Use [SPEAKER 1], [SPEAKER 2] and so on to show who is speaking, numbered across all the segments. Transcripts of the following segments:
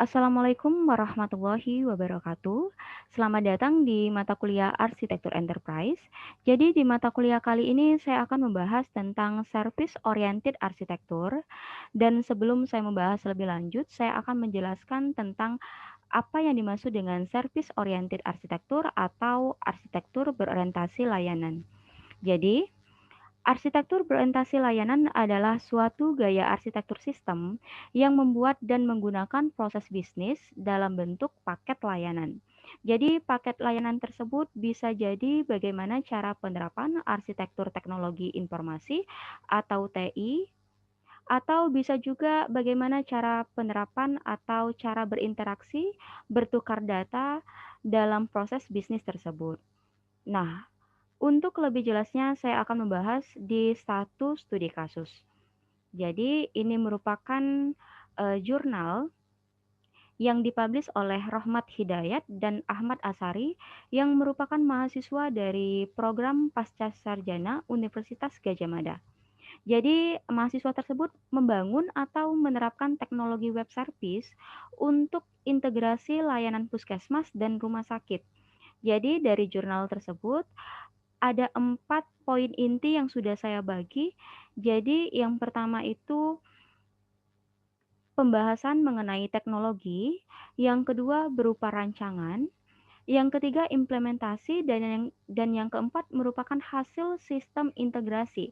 [SPEAKER 1] Assalamualaikum warahmatullahi wabarakatuh. Selamat datang di mata kuliah Arsitektur Enterprise. Jadi di mata kuliah kali ini saya akan membahas tentang Service Oriented Arsitektur. Dan sebelum saya membahas lebih lanjut, saya akan menjelaskan tentang apa yang dimaksud dengan Service Oriented Arsitektur atau arsitektur berorientasi layanan. Jadi, arsitektur berorientasi layanan adalah suatu gaya arsitektur sistem yang membuat dan menggunakan proses bisnis dalam bentuk paket layanan. Jadi, paket layanan tersebut bisa jadi bagaimana cara penerapan arsitektur teknologi informasi atau TI, atau bisa juga bagaimana cara penerapan atau cara berinteraksi, bertukar data dalam proses bisnis tersebut. Nah, untuk lebih jelasnya, saya akan membahas di satu studi kasus. Jadi, ini merupakan jurnal yang dipublish oleh Rohmat Hidayat dan Ahmad Asari yang merupakan mahasiswa dari program Pascasarjana Universitas Gadjah Mada. Jadi, mahasiswa tersebut membangun atau menerapkan teknologi web service untuk integrasi layanan puskesmas dan rumah sakit. Jadi, dari jurnal tersebut ada 4 poin inti yang sudah saya bagi. Jadi yang pertama itu pembahasan mengenai teknologi, yang kedua berupa rancangan, yang ketiga implementasi, dan yang keempat merupakan hasil sistem integrasi.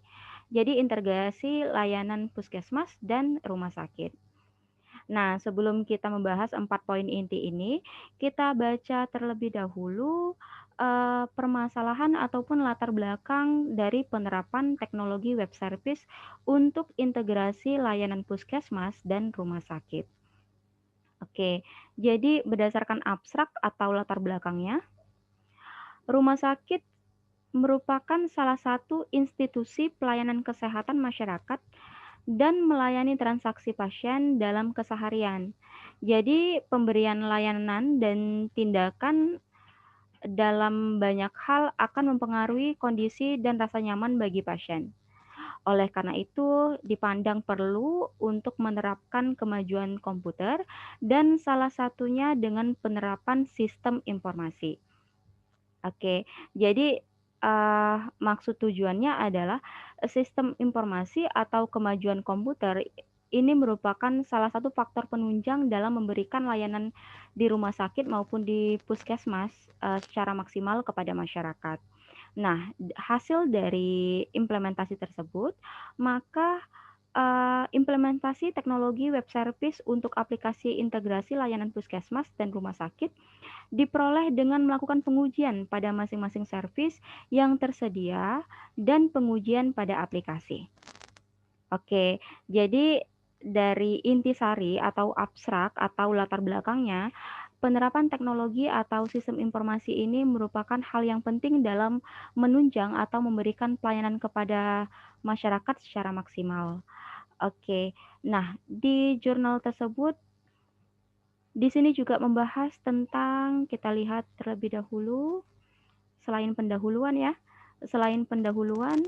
[SPEAKER 1] Jadi integrasi layanan puskesmas dan rumah sakit. Nah, sebelum kita membahas 4 poin inti ini, kita baca terlebih dahulu permasalahan ataupun latar belakang dari penerapan teknologi web service untuk integrasi layanan puskesmas dan rumah sakit. Oke, jadi berdasarkan abstrak atau latar belakangnya, rumah sakit merupakan salah satu institusi pelayanan kesehatan masyarakat dan melayani transaksi pasien dalam keseharian. Jadi, pemberian layanan dan tindakan dalam banyak hal akan mempengaruhi kondisi dan rasa nyaman bagi pasien. Oleh karena itu, dipandang perlu untuk menerapkan kemajuan komputer dan salah satunya dengan penerapan sistem informasi. Oke, jadi maksud tujuannya adalah sistem informasi atau kemajuan komputer ini merupakan salah satu faktor penunjang dalam memberikan layanan di rumah sakit maupun di puskesmas secara maksimal kepada masyarakat. Nah, hasil dari implementasi tersebut, maka implementasi teknologi web service untuk aplikasi integrasi layanan puskesmas dan rumah sakit diperoleh dengan melakukan pengujian pada masing-masing service yang tersedia dan pengujian pada aplikasi. Oke, jadi dari intisari atau abstrak atau latar belakangnya, penerapan teknologi atau sistem informasi ini merupakan hal yang penting dalam menunjang atau memberikan pelayanan kepada masyarakat secara maksimal. Oke, nah di jurnal tersebut di sini juga membahas tentang kita lihat terlebih dahulu selain pendahuluan ya. Selain pendahuluan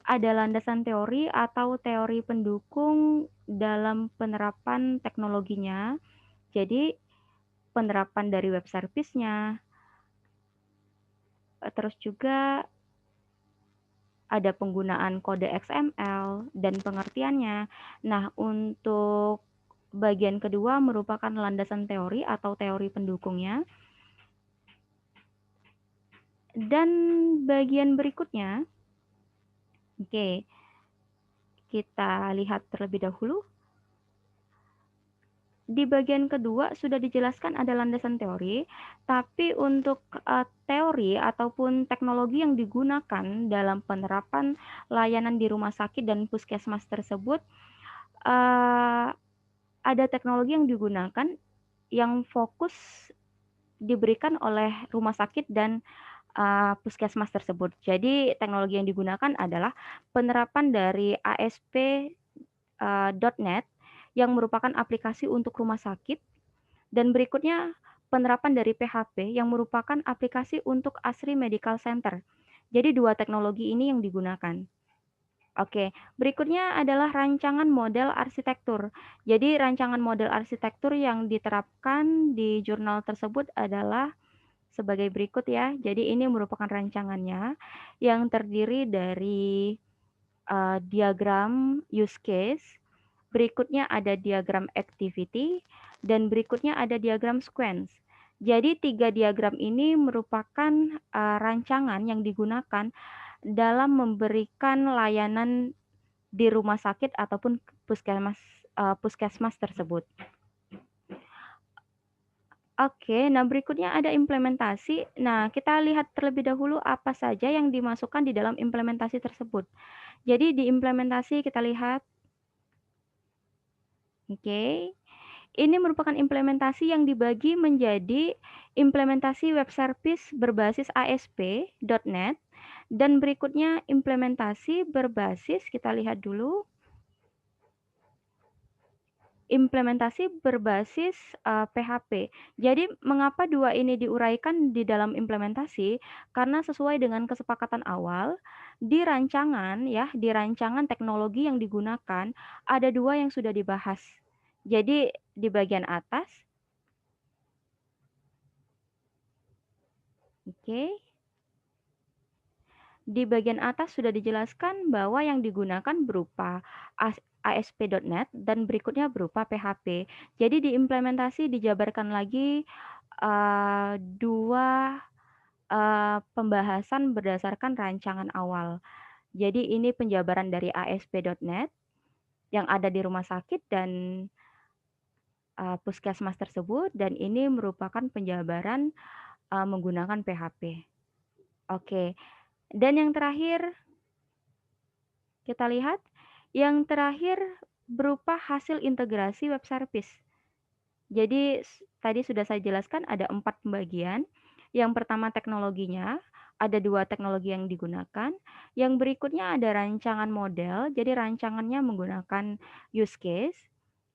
[SPEAKER 1] ada landasan teori atau teori pendukung dalam penerapan teknologinya. Jadi penerapan dari web service-nya, terus juga ada penggunaan kode XML dan pengertiannya. Nah, untuk bagian kedua merupakan landasan teori atau teori pendukungnya. Dan bagian berikutnya, oke, kita lihat terlebih dahulu. Di bagian kedua sudah dijelaskan ada landasan teori, tapi untuk teori ataupun teknologi yang digunakan dalam penerapan layanan di rumah sakit dan puskesmas tersebut, ada teknologi yang digunakan yang fokus diberikan oleh rumah sakit dan puskesmas tersebut. Jadi teknologi yang digunakan adalah penerapan dari ASP.NET yang merupakan aplikasi untuk rumah sakit, dan berikutnya penerapan dari PHP yang merupakan aplikasi untuk ASRI Medical Center. Jadi 2 teknologi ini yang digunakan. Oke, berikutnya adalah rancangan model arsitektur. Jadi rancangan model arsitektur yang diterapkan di jurnal tersebut adalah sebagai berikut ya. Jadi ini merupakan rancangannya yang terdiri dari, diagram use case, berikutnya ada diagram activity, dan berikutnya ada diagram sequence. Jadi 3 diagram ini merupakan, rancangan yang digunakan dalam memberikan layanan di rumah sakit ataupun puskesmas tersebut. Oke, nah berikutnya ada implementasi. Nah, kita lihat terlebih dahulu apa saja yang dimasukkan di dalam implementasi tersebut. Jadi di implementasi kita lihat, oke, ini merupakan implementasi yang dibagi menjadi implementasi web service berbasis ASP.NET dan berikutnya implementasi berbasis, kita lihat dulu, implementasi berbasis, PHP. Jadi mengapa 2 ini diuraikan di dalam implementasi, karena sesuai dengan kesepakatan awal, di rancangan teknologi yang digunakan, ada 2 yang sudah dibahas. Jadi di bagian atas, oke, di bagian atas sudah dijelaskan bahwa yang digunakan berupa ASP.NET dan berikutnya berupa PHP. Jadi diimplementasi dijabarkan lagi, 2, pembahasan berdasarkan rancangan awal. Jadi ini penjabaran dari ASP.NET yang ada di rumah sakit dan, puskesmas tersebut dan ini merupakan penjabaran, menggunakan PHP. Oke, dan yang terakhir kita lihat, yang terakhir berupa hasil integrasi web service. Jadi tadi sudah saya jelaskan ada 4 pembagian. Yang pertama teknologinya, ada 2 teknologi yang digunakan. Yang berikutnya ada rancangan model, jadi rancangannya menggunakan use case.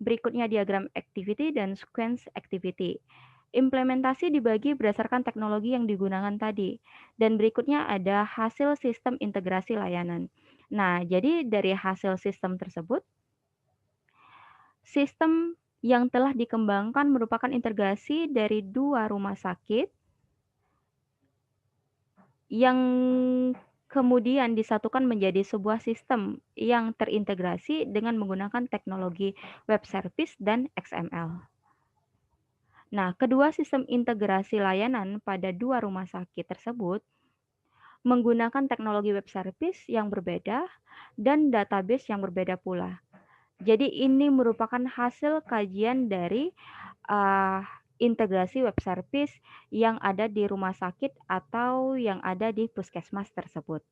[SPEAKER 1] Berikutnya diagram activity dan sequence activity. Implementasi dibagi berdasarkan teknologi yang digunakan tadi. Dan berikutnya ada hasil sistem integrasi layanan. Nah, jadi dari hasil sistem tersebut, sistem yang telah dikembangkan merupakan integrasi dari 2 rumah sakit yang kemudian disatukan menjadi sebuah sistem yang terintegrasi dengan menggunakan teknologi web service dan XML. Nah, kedua sistem integrasi layanan pada 2 rumah sakit tersebut menggunakan teknologi web service yang berbeda dan database yang berbeda pula. Jadi ini merupakan hasil kajian dari, eee, integrasi web service yang ada di rumah sakit atau yang ada di puskesmas tersebut.